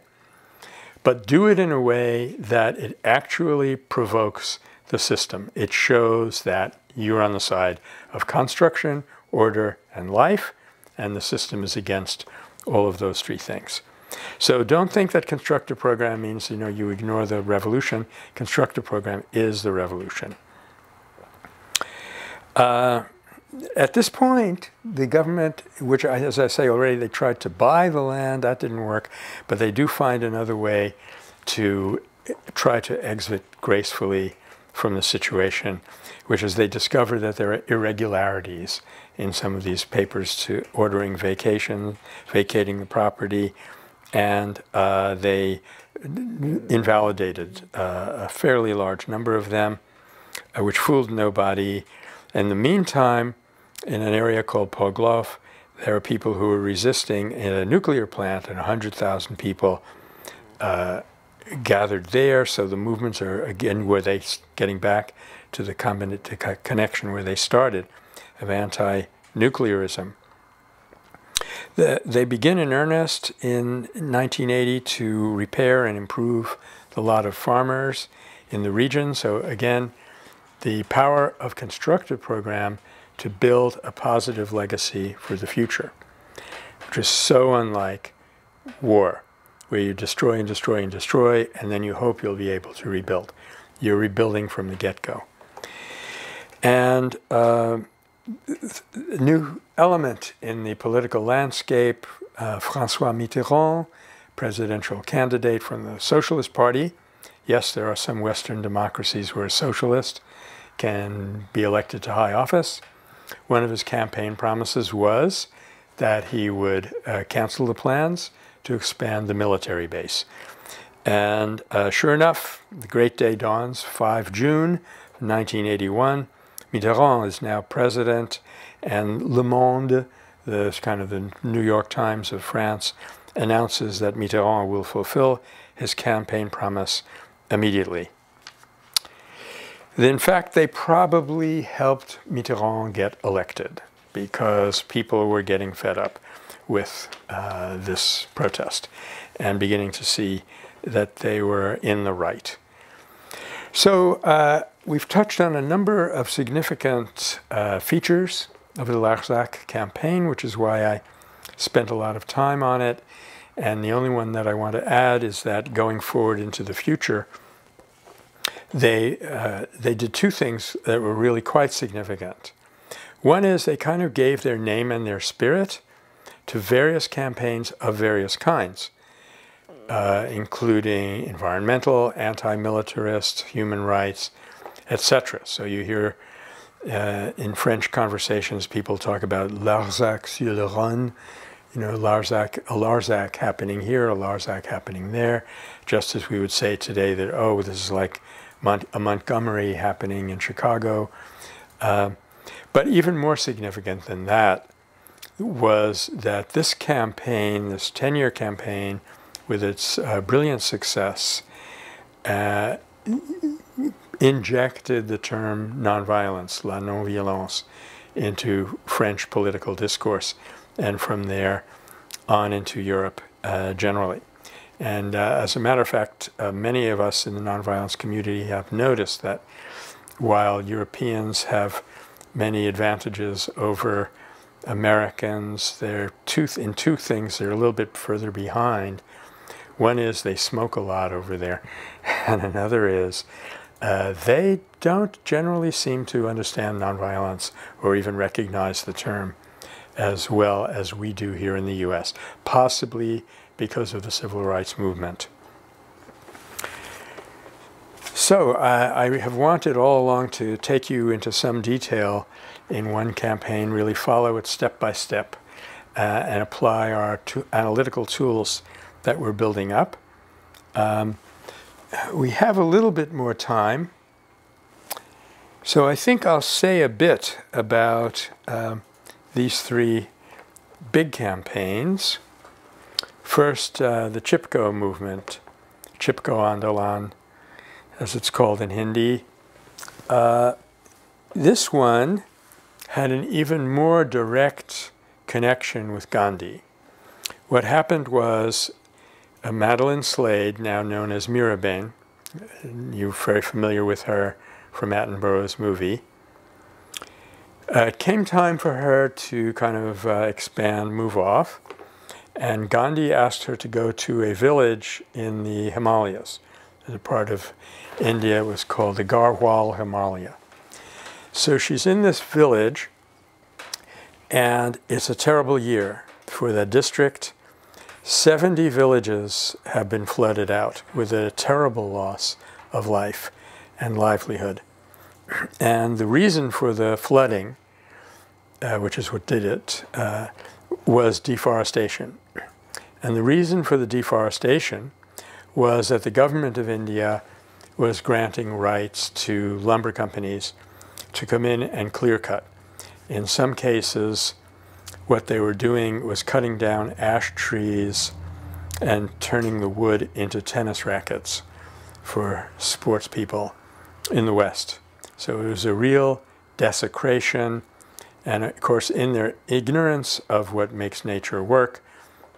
But do it in a way that it actually provokes the system. It shows that you're on the side of construction, order, and life, and the system is against all of those three things. So don't think that constructive program means, you ignore the revolution. Constructive program is the revolution. At this point, the government, which, as I say already, they tried to buy the land. That didn't work. But they do find another way to try to exit gracefully from the situation, which is they discover that there are irregularities in some of these papers to ordering vacating the property, and they invalidated a fairly large number of them, which fooled nobody. In the meantime, in an area called Poglov, there are people who are resisting in a nuclear plant, and 100,000 people gathered there. So the movements are, again, getting back to the connection where they started of anti-nuclearism. They begin in earnest in 1980 to repair and improve the lot of farmers in the region. So again, the power of constructive program to build a positive legacy for the future, which is so unlike war, where you destroy and destroy and destroy, and then you hope you'll be able to rebuild. You're rebuilding from the get-go. And a new element in the political landscape, François Mitterrand, presidential candidate from the Socialist Party. Yes, there are some Western democracies where a socialist can be elected to high office. One of his campaign promises was that he would cancel the plans to expand the military base. And sure enough, the great day dawns, 5 June 1981. Mitterrand is now president, and Le Monde, the New York Times of France, announces that Mitterrand will fulfill his campaign promise immediately. In fact, they probably helped Mitterrand get elected because people were getting fed up with this protest and beginning to see that they were in the right. So we've touched on a number of significant features of the Larzac campaign, which is why I spent a lot of time on it. And the only one that I want to add is that going forward into the future, they did two things that were really quite significant. One is they kind of gave their name and their spirit to various campaigns of various kinds, including environmental, anti-militarist, human rights, etc. So you hear in French conversations people talk about Larzac sur le Rhône, a Larzac happening here, a Larzac happening there, just as we would say today that, oh, this is like a Montgomery happening in Chicago. But even more significant than that was that this campaign, this 10-year campaign, with its brilliant success, injected the term nonviolence, la non-violence, into French political discourse, and from there on into Europe generally. And as a matter of fact, many of us in the nonviolence community have noticed that while Europeans have many advantages over Americans, in two things they're a little bit further behind. One is they smoke a lot over there, and another is they don't generally seem to understand nonviolence or even recognize the term as well as we do here in the US, possibly because of the civil rights movement. So I have wanted all along to take you into some detail in one campaign, really follow it step by step, and apply our analytical tools that we're building up. We have a little bit more time, so I think I'll say a bit about these three big campaigns. First, the Chipko movement, Chipko Andolan, as it's called in Hindi. This one had an even more direct connection with Gandhi. What happened was Madeline Slade, now known as Miraben, you're very familiar with her from Attenborough's movie. It came time for her to kind of expand, move off, and Gandhi asked her to go to a village in the Himalayas. There's a part of India, it was called the Garhwal Himalaya. So she's in this village, and it's a terrible year for the district. 70 villages have been flooded out with a terrible loss of life and livelihood. And the reason for the flooding, which is what did it, was deforestation. And the reason for the deforestation was that the government of India was granting rights to lumber companies to come in and clear cut. In some cases, what they were doing was cutting down ash trees and turning the wood into tennis rackets for sports people in the West. So it was a real desecration. And of course, in their ignorance of what makes nature work,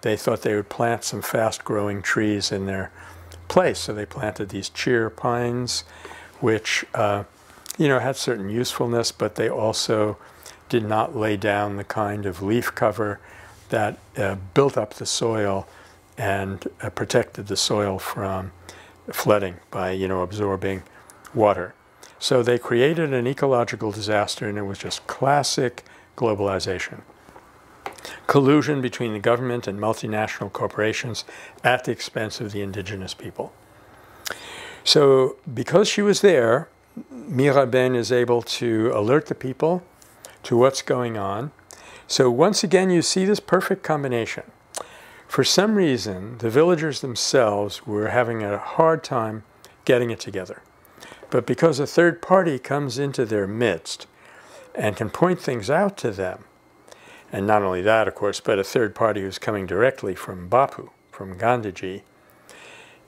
they thought they would plant some fast-growing trees in their place. So they planted these cheer pines, which had certain usefulness, but they also did not lay down the kind of leaf cover that built up the soil and protected the soil from flooding by, absorbing water. So they created an ecological disaster, and it was just classic globalization. Collusion between the government and multinational corporations at the expense of the indigenous people. So because she was there, Miraben is able to alert the people to what's going on. So once again, you see this perfect combination. For some reason, the villagers themselves were having a hard time getting it together. But because a third party comes into their midst and can point things out to them, and not only that, of course, but a third party who's coming directly from Bapu, from Gandhiji,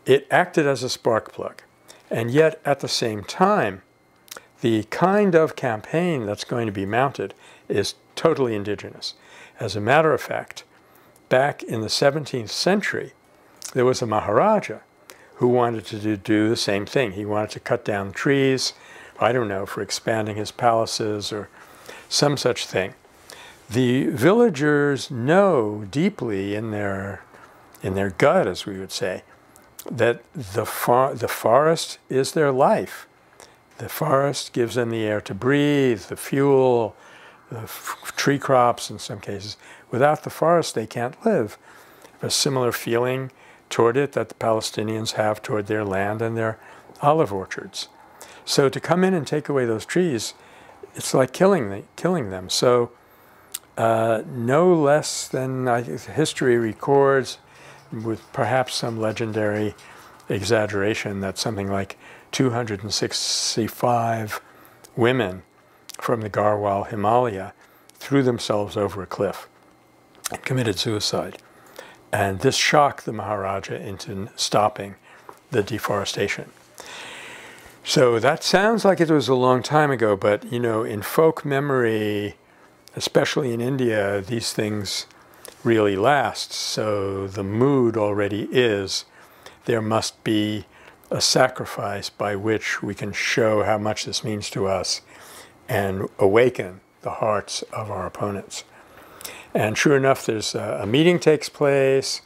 it acted as a spark plug. And yet, at the same time, the kind of campaign that's going to be mounted is totally indigenous. As a matter of fact, back in the 17th century, there was a Maharaja who wanted to do the same thing. He wanted to cut down trees, I don't know, for expanding his palaces or some such thing. The villagers know deeply in their gut, as we would say, that the forest is their life. The forest gives them the air to breathe, the fuel, the tree crops in some cases. Without the forest, they can't live. A similar feeling toward it that the Palestinians have toward their land and their olive orchards. So to come in and take away those trees, it's like killing them. So no less than history records, with perhaps some legendary exaggeration, that something like 265 women from the Garhwal Himalaya threw themselves over a cliff and committed suicide. And this shocked the Maharaja into stopping the deforestation. So that sounds like it was a long time ago, but in folk memory, especially in India, these things really last. So the mood already is there must be a sacrifice by which we can show how much this means to us and awaken the hearts of our opponents. And sure enough, there's a meeting takes place,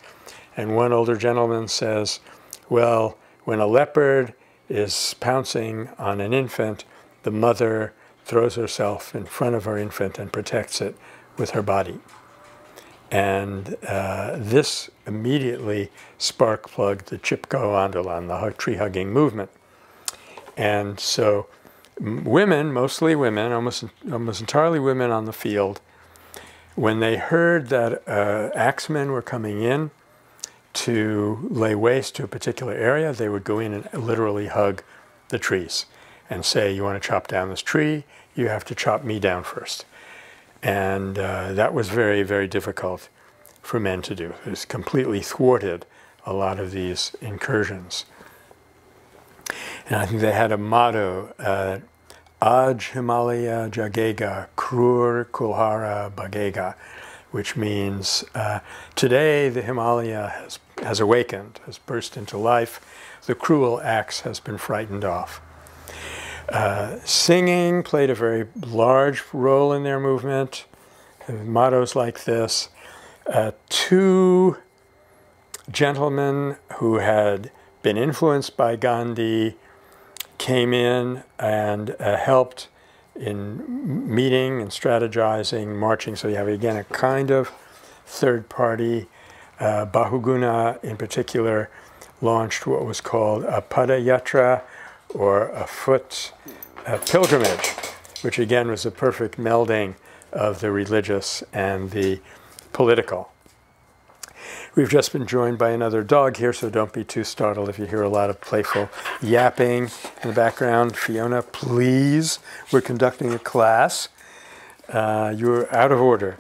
and one older gentleman says, well, when a leopard is pouncing on an infant, the mother throws herself in front of her infant and protects it with her body. And this immediately spark-plugged the Chipko Andolan, the tree-hugging movement. And so women, mostly women, almost entirely women on the field, when they heard that axemen were coming in to lay waste to a particular area, they would go in and literally hug the trees and say, you want to chop down this tree, you have to chop me down first. And that was very, very difficult for men to do. It's completely thwarted a lot of these incursions. And I think they had a motto, Aj Himalaya Jagega, Krur Kulhara Bagega, which means today the Himalaya has awakened, has burst into life. The cruel axe has been frightened off. Singing played a very large role in their movement. Mottos like this. Two gentlemen who had been influenced by Gandhi came in and helped in meeting and strategizing, marching. So you have, again, a kind of third party. Bahuguna, in particular, launched what was called a Padayatra, or a foot pilgrimage, which again was a perfect melding of the religious and the political. We've just been joined by another dog here, so don't be too startled if you hear a lot of playful yapping in the background. Fiona, please. We're conducting a class. You're out of order.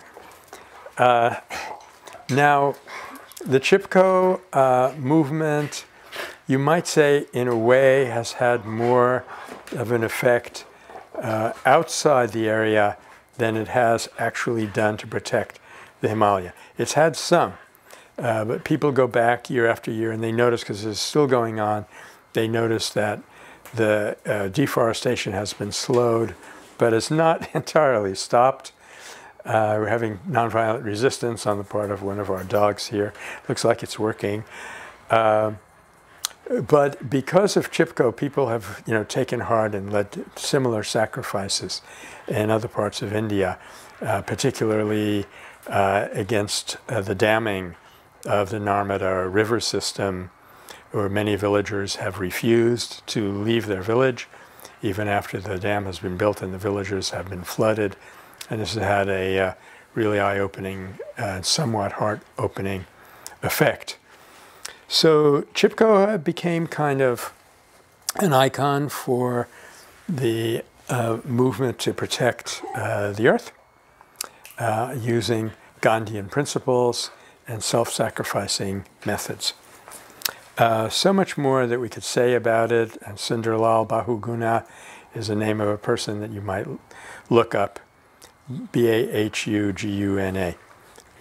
Now, the Chipko movement, you might say, in a way, has had more of an effect outside the area than it has actually done to protect the Himalaya. It's had some. But people go back year after year and they notice, because it's still going on, they notice that the deforestation has been slowed, but it's not entirely stopped. We're having nonviolent resistance on the part of one of our dogs here. Looks like it's working. But because of Chipko, people have taken heart and led similar sacrifices in other parts of India, particularly against the damming of the Narmada river system, where many villagers have refused to leave their village, even after the dam has been built and the villagers have been flooded. And this has had a really eye-opening, somewhat heart-opening effect. So Chipko became kind of an icon for the movement to protect the earth, using Gandhian principles and self-sacrificing methods. So much more that we could say about it, and Sunderlal Bahuguna is the name of a person that you might look up, Bahuguna.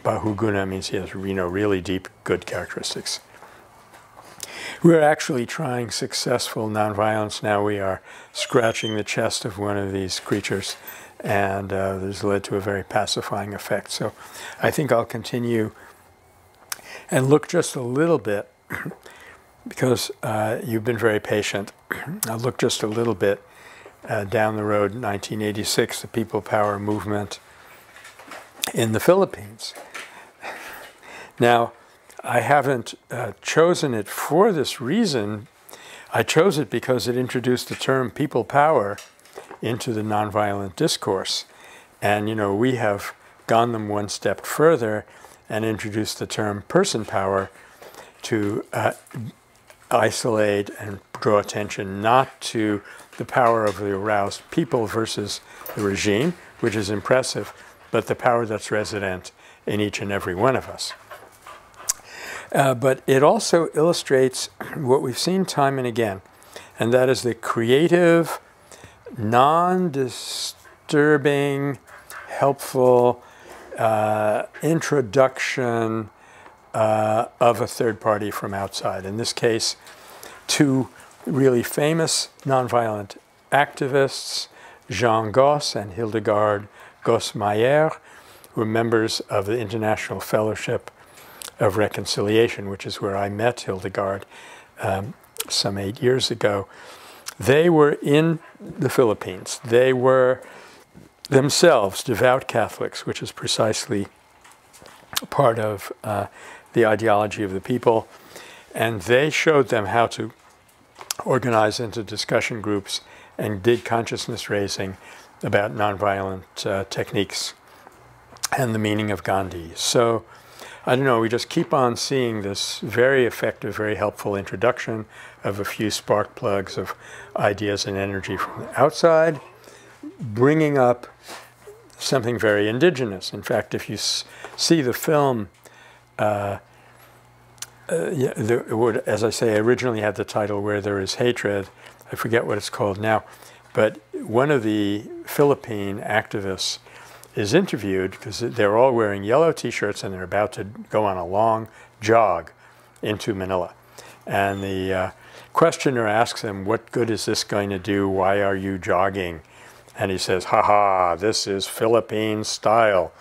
Bahuguna means he has really deep, good characteristics. We're actually trying successful nonviolence now. We are scratching the chest of one of these creatures, and this has led to a very pacifying effect. So I think I'll continue and look just a little bit, because you've been very patient. I'll look just a little bit down the road, 1986, the People Power movement in the Philippines. Now, I haven't chosen it for this reason. I chose it because it introduced the term people power into the nonviolent discourse. And, we have gone them one step further and introduced the term person power to isolate and draw attention not to the power of the aroused people versus the regime, which is impressive, but the power that's resident in each and every one of us. But it also illustrates what we've seen time and again, and that is the creative, non-disturbing, helpful introduction of a third party from outside. In this case, two really famous nonviolent activists, Jean Goss and Hildegard Goss-Meyer, who were members of the International Fellowship of Reconciliation, which is where I met Hildegard some 8 years ago. They were in the Philippines. They were themselves devout Catholics, which is precisely part of the ideology of the people. And they showed them how to organize into discussion groups and did consciousness raising about nonviolent techniques and the meaning of Gandhi. So, I don't know, we just keep on seeing this very effective, very helpful introduction of a few spark plugs of ideas and energy from the outside, bringing up something very indigenous. In fact, if you see the film as I say, originally had the title Where There Is Hatred. I forget what it's called now. But one of the Philippine activists is interviewed because they're all wearing yellow T-shirts and they're about to go on a long jog into Manila. And the questioner asks him, what good is this going to do? Why are you jogging? And he says, ha, this is Philippine style.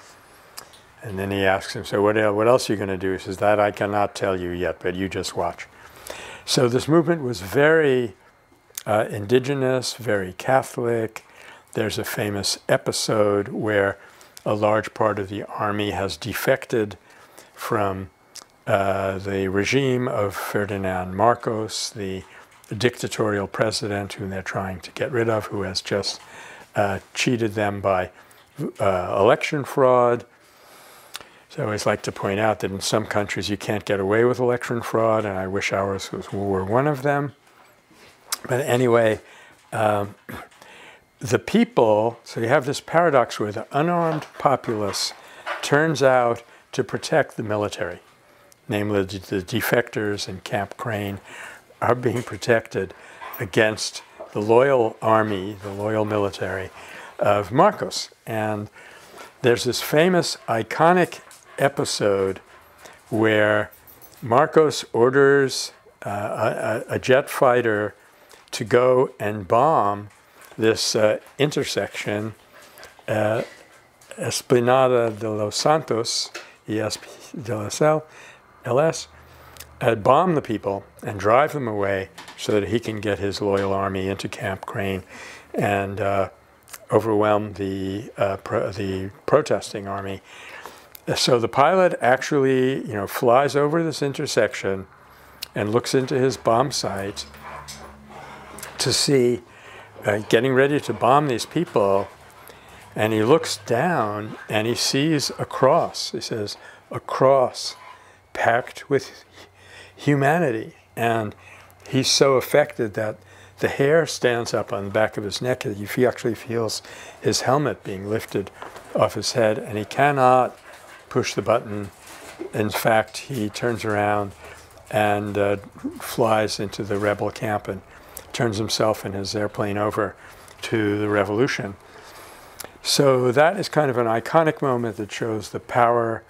And then he asks him, so what else are you going to do? He says, that I cannot tell you yet, but you just watch. So this movement was very indigenous, very Catholic. There's a famous episode where a large part of the army has defected from the regime of Ferdinand Marcos, the dictatorial president whom they're trying to get rid of, who has just cheated them by election fraud. So I always like to point out that in some countries you can't get away with election fraud, and I wish ours were one of them. But anyway, the people, so you have this paradox where the unarmed populace turns out to protect the military. Namely, the defectors in Camp Crane are being protected against the loyal army, the loyal military of Marcos. And there's this famous, iconic episode where Marcos orders a jet fighter to go and bomb this intersection, Esplanada de los Santos, ESP de la LS, bomb the people and drive them away so that he can get his loyal army into Camp Crane and overwhelm the protesting army. So the pilot actually, flies over this intersection and looks into his bomb site to see, getting ready to bomb these people, and he looks down and he sees a cross. He says, a cross packed with humanity. And he's so affected that the hair stands up on the back of his neck. He actually feels his helmet being lifted off his head, and he cannot push the button. In fact, he turns around and flies into the rebel camp and turns himself and his airplane over to the revolution. So that is kind of an iconic moment that shows the power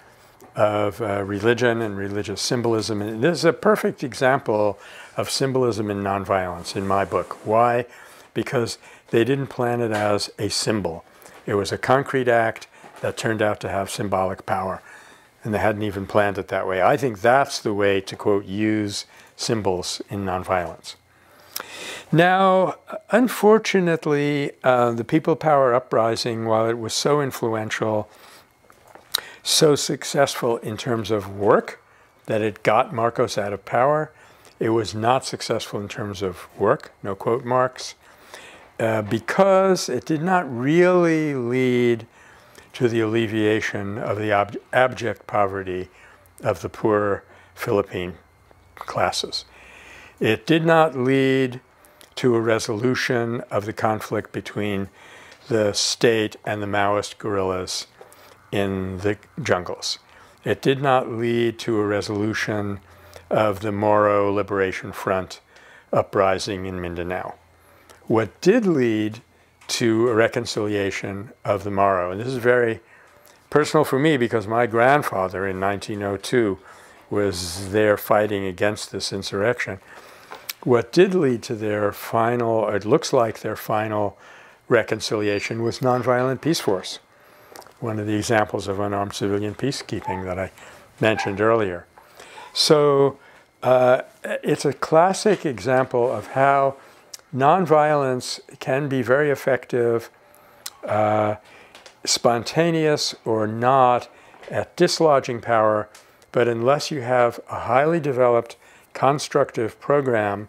of religion and religious symbolism. And this is a perfect example of symbolism in nonviolence in my book. Why? Because they didn't plan it as a symbol. It was a concrete act that turned out to have symbolic power. And they hadn't even planned it that way. I think that's the way to, quote, use symbols in nonviolence. Now, unfortunately, the People Power Uprising, while it was so influential, so successful in terms of work, that it got Marcos out of power, it was not successful in terms of work, no quote marks, because it did not really lead to the alleviation of the abject poverty of the poor Philippine classes. It did not lead to a resolution of the conflict between the state and the Maoist guerrillas in the jungles. It did not lead to a resolution of the Moro Liberation Front uprising in Mindanao. What did lead to a reconciliation of the Moro, and this is very personal for me because my grandfather in 1902 was there fighting against this insurrection. What did lead to their final, or it looks like their final reconciliation, was nonviolent peace force, one of the examples of unarmed civilian peacekeeping that I mentioned earlier. So it's a classic example of how nonviolence can be very effective, spontaneous or not, at dislodging power, but unless you have a highly developed constructive program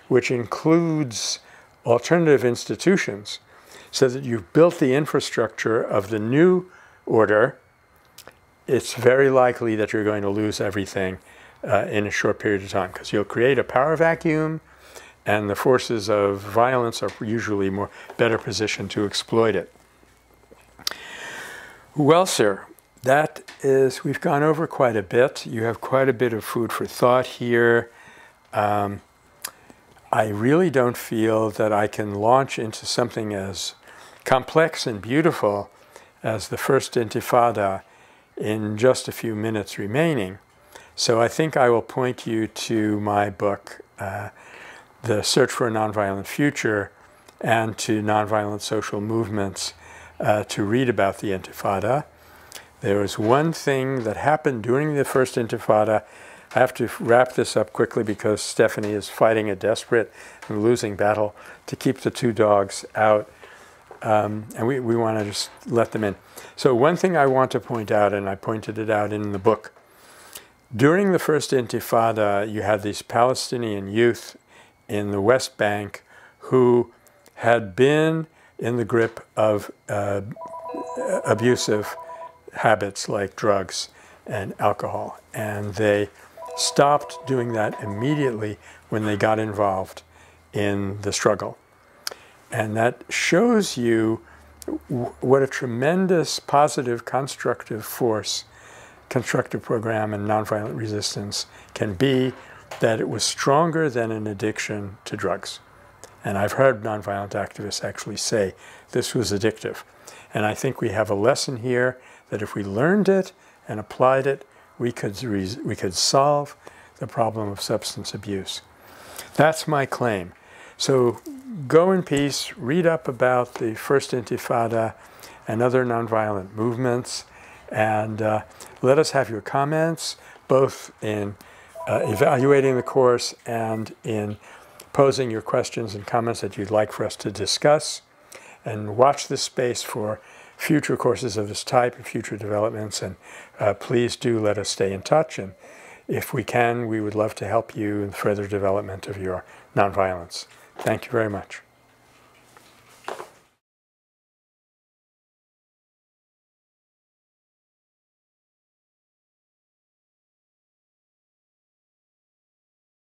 which includes alternative institutions so that you've built the infrastructure of the new order, it's very likely that you're going to lose everything in a short period of time, because you'll create a power vacuum and the forces of violence are usually better positioned to exploit it. Well, sir, we've gone over quite a bit. You have quite a bit of food for thought here. I really don't feel that I can launch into something as complex and beautiful as the First Intifada in just a few minutes remaining. So I think I will point you to my book, The Search for a Nonviolent Future, and to Nonviolent Social Movements to read about the Intifada. There was one thing that happened during the First Intifada. I have to wrap this up quickly because Stephanie is fighting a desperate and losing battle to keep the two dogs out. And we want to just let them in. So one thing I want to point out, and I pointed it out in the book, during the First Intifada, you had these Palestinian youth in the West Bank who had been in the grip of abusive habits like drugs and alcohol. And they stopped doing that immediately when they got involved in the struggle. And that shows you what a tremendous positive constructive force constructive program and nonviolent resistance can be, that it was stronger than an addiction to drugs. And I've heard nonviolent activists actually say this was addictive. And I think we have a lesson here that if we learned it and applied it, we could solve the problem of substance abuse. That's my claim. So go in peace, read up about the First Intifada and other nonviolent movements, and let us have your comments, both in evaluating the course and in posing your questions and comments that you'd like for us to discuss. And watch this space for future courses of this type and future developments. And please do let us stay in touch. And if we can, we would love to help you in further development of your nonviolence. Thank you very much.